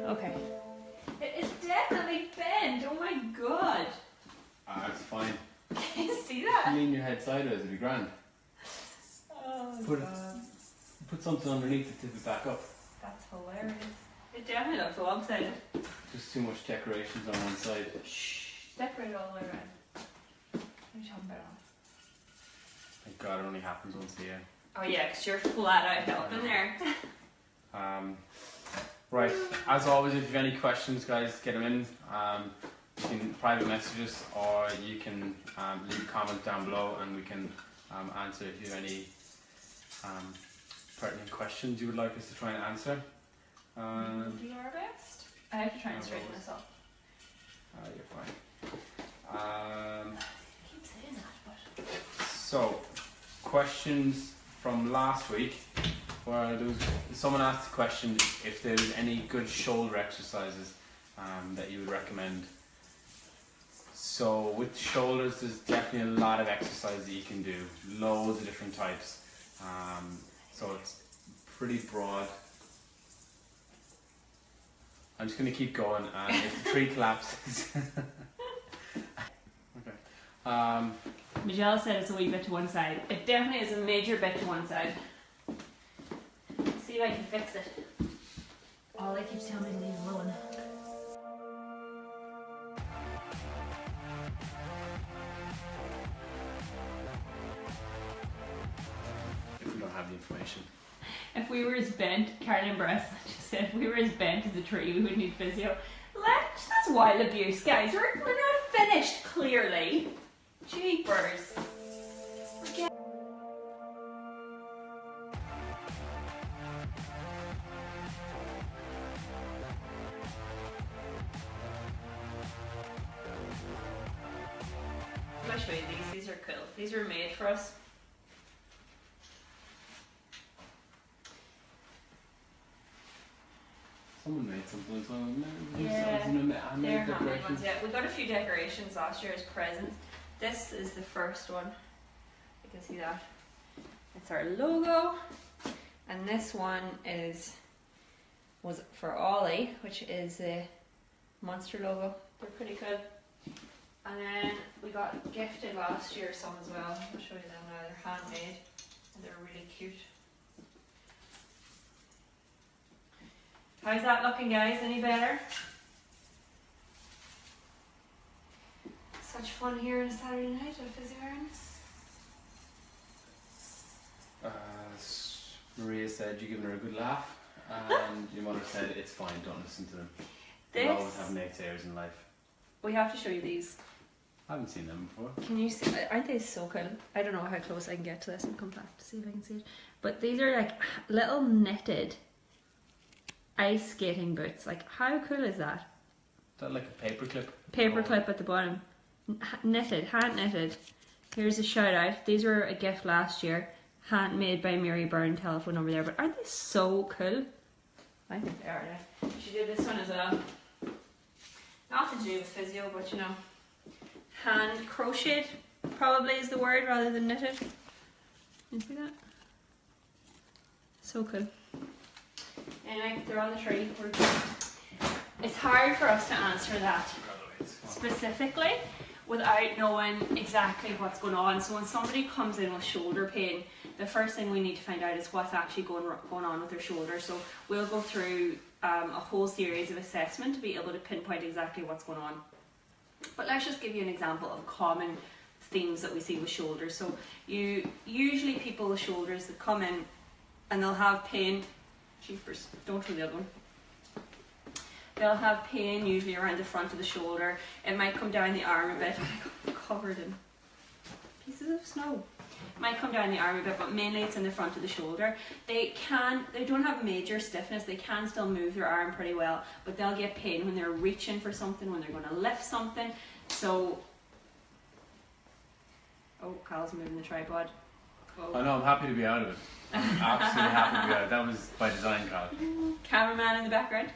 Okay. It is definitely bent. Oh my god. It's fine. Can you see that? Lean your head sideways, it'll be grand. Oh god. Put something underneath to tip it back up. That's hilarious. It definitely looks lopsided. Just too much decorations on one side. Shh. Decorate all the way around. What are you talking about? Thank God it only happens once a year. Oh yeah, because you're flat out helping there. Right, as always, if you have any questions, guys, get them in. You can private message us, or you can leave a comment down below and we can answer if you have any pertinent questions you would like us to try and answer. We'll do our best. I have to try and straighten this up. You're fine. I keep saying that, but... So, questions from last week, where someone asked a question if there was any good shoulder exercises that you would recommend. So with shoulders, there's definitely a lot of exercise that you can do, loads of different types. So it's pretty broad. I'm just going to keep going, and if the tree collapses... okay. Michelle said it's a wee bit to one side. It definitely is a major bit to one side. See if I can fix it. Ollie keeps telling me to leave it alone. If we don't have the information. If we were as bent, Carolyn Bress just said, if we were as bent as a tree, we would need physio. That's wild abuse, guys. We're not finished, clearly. Jeepers. Let me show you these. These are cool. These were made for us. Someone made something as well. Yeah, they're handmade decorations. ones. Yeah, we got a few decorations last year as presents. This is the first one. You can see that. It's our logo, and this one was for Ollie, which is the monster logo. They're pretty cool. And then we got gifted last year some as well. I'll show you them now. They're handmade and they're really cute. How's that looking, guys? Any better? Such fun here on a Saturday night at Physio Éireann. Maria said you're giving her a good laugh, and your mother said it's fine, don't listen to them. You always have naysayers in life. We have to show you these. I haven't seen them before. Can you see? Aren't they so cool? I don't know how close I can get to this and come back to see if I can see it. But these are like little knitted ice skating boots. Like, how cool is that? Is that like a paper clip? Paper clip at the bottom. Knitted, hand knitted. Here's a shout out. These were a gift last year. Handmade by Mary Byrne, telephone number there. But aren't they so cool? I think they are. Yeah. She did this one as well. Nothing to do with physio, but you know. Hand crocheted probably is the word rather than knitted. You see that? So cool. Anyway, they're on the tree. It's hard for us to answer that specifically without knowing exactly what's going on. So when somebody comes in with shoulder pain, the first thing we need to find out is what's actually going on with their shoulder. So we'll go through a whole series of assessment to be able to pinpoint exactly what's going on. But let's just give you an example of common themes that we see with shoulders. So usually people with shoulders that come in and they'll have pain. Jeepers, don't do the other one. They'll have pain usually around the front of the shoulder. It might come down the arm a bit. Covered in pieces of snow. It might come down the arm a bit, but mainly it's in the front of the shoulder. They don't have major stiffness. They can still move their arm pretty well, but they'll get pain when they're reaching for something, when they're going to lift something. So, oh, Kyle's moving the tripod. Oh. I know, I'm happy to be out of it. I'm absolutely happy to be out of it. That was by design, Kyle. Cameraman in the background.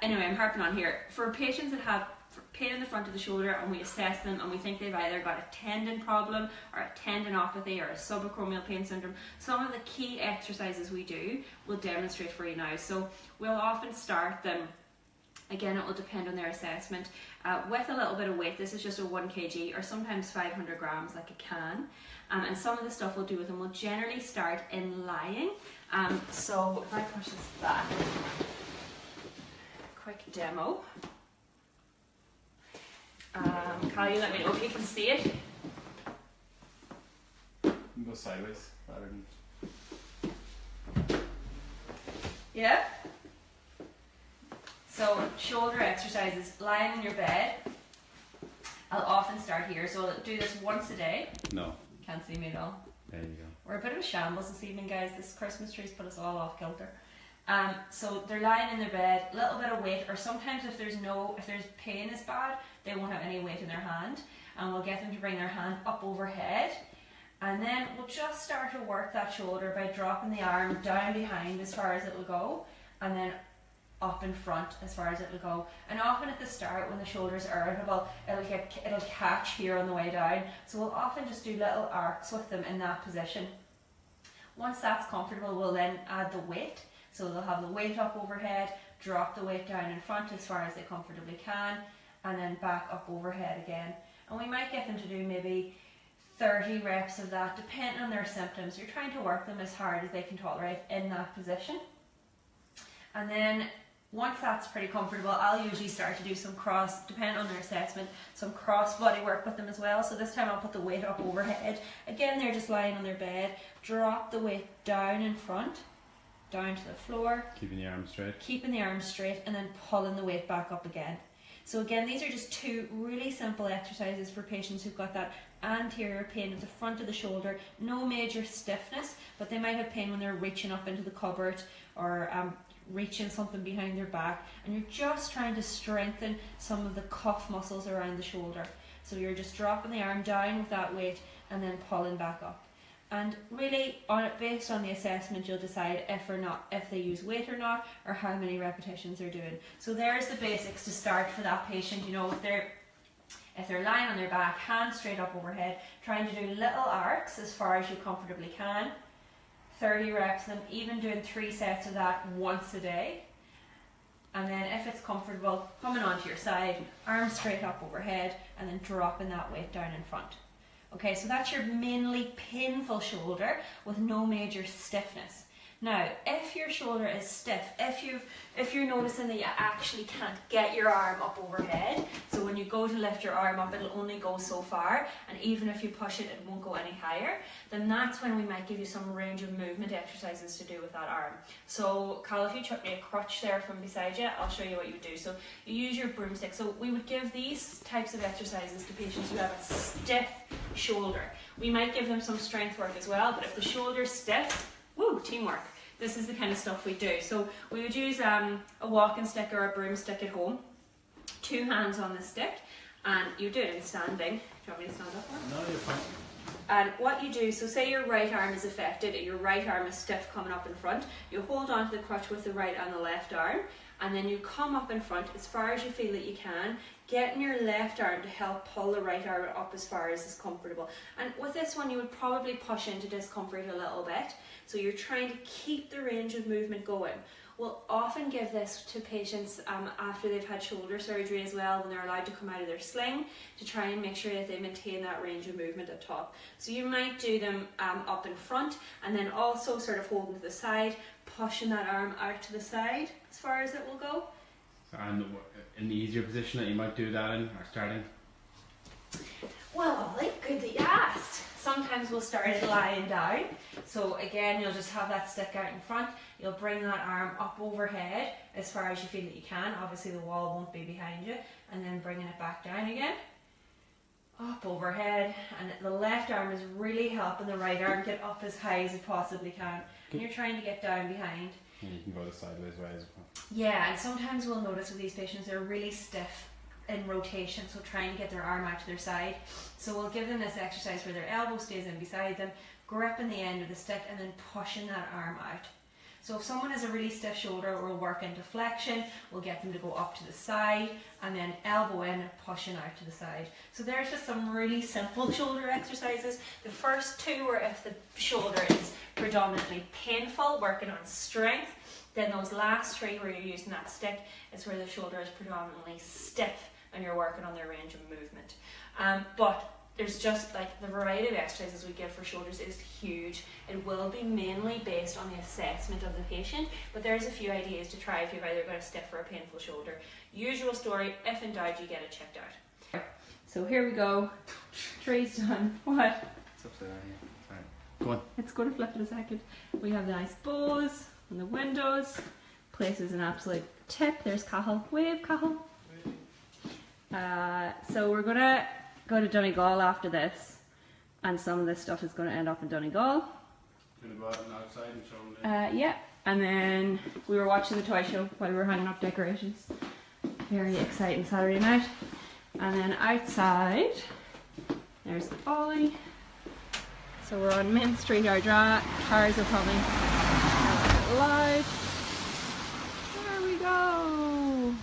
Anyway, I'm harping on here. For patients that have pain in the front of the shoulder and we assess them and we think they've either got a tendon problem or a tendinopathy or a subacromial pain syndrome, some of the key exercises we do will demonstrate for you now. So we'll often start them Again, it will depend on their assessment. With a little bit of weight, this is just a 1 kg or sometimes 500 grams like a can. And some of the stuff we'll do with them will generally start in lying. So if I push this back, quick demo. Cal, you let me know if you can see it. You can go sideways rather than... Yeah? So shoulder exercises, lying in your bed. I'll often start here, so I'll do this once a day. No. Can't see me at all. There you go. We're a bit of a shambles this evening, guys. This Christmas tree's put us all off kilter. So they're lying in their bed, a little bit of weight, or sometimes if there's pain is bad, they won't have any weight in their hand, and we'll get them to bring their hand up overhead, and then we'll just start to work that shoulder by dropping the arm down behind as far as it will go, and then up in front as far as it will go. And often at the start, when the shoulders are irritable, it'll catch here on the way down, so we'll often just do little arcs with them in that position. Once that's comfortable, we'll then add the weight. So they'll have the weight up overhead, drop the weight down in front as far as they comfortably can, and then back up overhead again. And we might get them to do maybe 30 reps of that, depending on their symptoms. You're trying to work them as hard as they can tolerate in that position. And then once that's pretty comfortable, I'll usually start to do some depending on their assessment, some cross body work with them as well. So this time I'll put the weight up overhead. Again, they're just lying on their bed. Drop the weight down in front, down to the floor. Keeping the arms straight. Keeping the arms straight, and then pulling the weight back up again. So again, these are just 2 really simple exercises for patients who've got that anterior pain at the front of the shoulder, no major stiffness, but they might have pain when they're reaching up into the cupboard or reaching something behind their back, and you're just trying to strengthen some of the cuff muscles around the shoulder. So you're just dropping the arm down with that weight and then pulling back up. And really, based on the assessment, you'll decide if they use weight or not, or how many repetitions they're doing. So there's the basics to start for that patient. You know, if they're lying on their back, hands straight up overhead, trying to do little arcs as far as you comfortably can. 30 reps, then even doing 3 sets of that once a day. And then if it's comfortable, coming onto your side, arms straight up overhead, and then dropping that weight down in front. Okay, so that's your mainly painful shoulder with no major stiffness. Now, if your shoulder is stiff, if you're noticing that you actually can't get your arm up overhead, so when you go to lift your arm up, it'll only go so far, and even if you push it, it won't go any higher, then that's when we might give you some range of movement exercises to do with that arm. So, Cal, if you chuck me a crutch there from beside you, I'll show you what you would do. So, you use your broomstick. So, we would give these types of exercises to patients who have a stiff shoulder. We might give them some strength work as well, but if the shoulder's stiff, woo, teamwork. This is the kind of stuff we do. So we would use a walking stick or a broomstick at home, 2 hands on the stick, and you do it in standing. Do you want me to stand up now? No, you're fine. And what you do, so say your right arm is affected and your right arm is stiff coming up in front, you hold on to the crutch with the right and the left arm, and then you come up in front as far as you feel that you can, getting your left arm to help pull the right arm up as far as is comfortable. And with this one, you would probably push into discomfort a little bit. So you're trying to keep the range of movement going. We'll often give this to patients after they've had shoulder surgery as well, when they're allowed to come out of their sling, to try and make sure that they maintain that range of movement up top. So you might do them up in front, and then also sort of holding to the side, pushing that arm out to the side as far as it will go. And in the easier position that you might do that in, or starting? Well, Ollie, good that you asked. Sometimes we'll start it lying down. So again, you'll just have that stick out in front. You'll bring that arm up overhead as far as you feel that you can. Obviously the wall won't be behind you. And then bringing it back down again. Up overhead. And the left arm is really helping the right arm get up as high as it possibly can. And you're trying to get down behind. And you can go the sideways way as well. Yeah, and sometimes we'll notice with these patients they're really stiff in rotation, so trying to get their arm out to their side. So we'll give them this exercise where their elbow stays in beside them, gripping the end of the stick and then pushing that arm out. So if someone has a really stiff shoulder, we'll work into flexion, we'll get them to go up to the side, and then elbow in, pushing out to the side. So there's just some really simple shoulder exercises. The first two are if the shoulder is predominantly painful, working on strength. Then those last three where you're using that stick is where the shoulder is predominantly stiff and you're working on their range of movement. But there's just like the variety of exercises we give for shoulders is huge. It will be mainly based on the assessment of the patient, but there's a few ideas to try if you've either got a stiff or a painful shoulder. Usual story, if in doubt, you get it checked out. So here we go. Tree's done. What? It's upside down here. Sorry. Go on. It's going to flip in a second. We have the nice bows and the windows. Place is an absolute tip. There's Cahill. Wave, Cahill. So we're going to go to Donegal after this, and some of this stuff is going to end up in Donegal. Going to go out and outside and show them. Yeah, and then we were watching the toy show while we were hanging up decorations. Very exciting Saturday night. And then outside, there's the Ollie. So we're on Main Street, Ardara. Cars are probably a bit loud. There we go.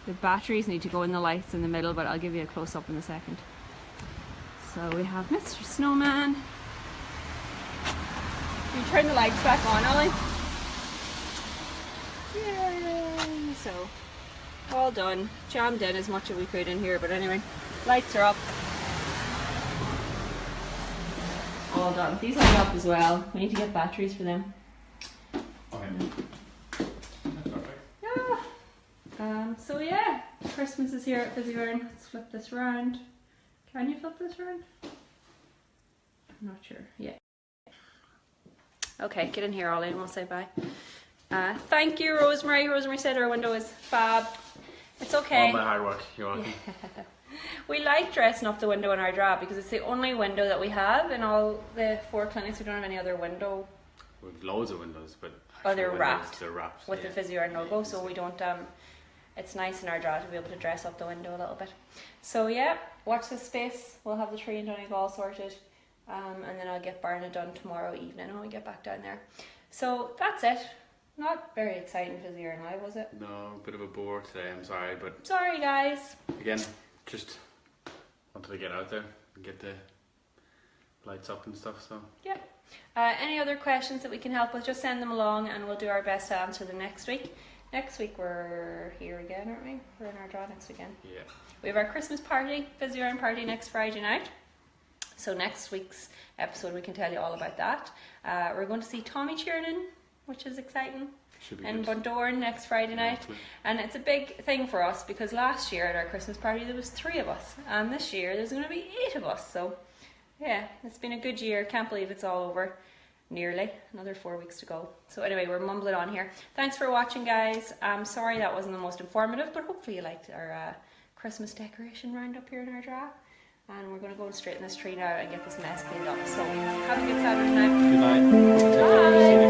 The batteries need to go in the lights in the middle, but I'll give you a close up in a second. So we have Mr. Snowman. You turn the lights back on, Ollie? Yay! So, all done. Jammed in as much as we could in here, but anyway, lights are up. All done. These light up as well. We need to get batteries for them. Okay. So yeah, Christmas is here at Physio Éireann. Let's flip this round. Can you flip this round? I'm not sure. Yeah. Okay, get in here, Ollie, and we'll say bye. Thank you, Rosemary. Rosemary said our window is fab. It's okay. All my hard work. You're welcome. We like dressing up the window in Ardara because it's the only window that we have in all the 4 clinics. We don't have any other window. We've loads of windows, but they're wrapped. They're wrapped with the Physio Éireann logo, so we don't. It's nice in Ardara to be able to dress up the window a little bit. So yeah, watch this space. We'll have the tree in Donegal sorted, and then I'll get Barna done tomorrow evening when we get back down there. So that's it. Not very exciting Physio Éireann Live, was it? No, a bit of a bore today. I'm sorry, but sorry guys. Again, just wanted to get out there and get the lights up and stuff. So yeah. Any other questions that we can help with, just send them along and we'll do our best to answer them next week. Next week we're here again, aren't we? We're in Ardara next weekend. Yeah. We have our Christmas party, Physio Éireann party next Friday night. So next week's episode we can tell you all about that. We're going to see Tommy Tiernan, which is exciting. Should be in good. Bundoran next Friday night. Hopefully. And it's a big thing for us because last year at our Christmas party there was 3 of us. And this year there's going to be 8 of us. So yeah, it's been a good year. Can't believe it's all over. Nearly. Another 4 weeks to go. So anyway, we're mumbling on here. Thanks for watching, guys. I'm sorry that wasn't the most informative, but hopefully you liked our Christmas decoration roundup here in Ardara. And we're going to go and straighten this tree now and get this mess cleaned up. So have a good Saturday night. Good night. Bye.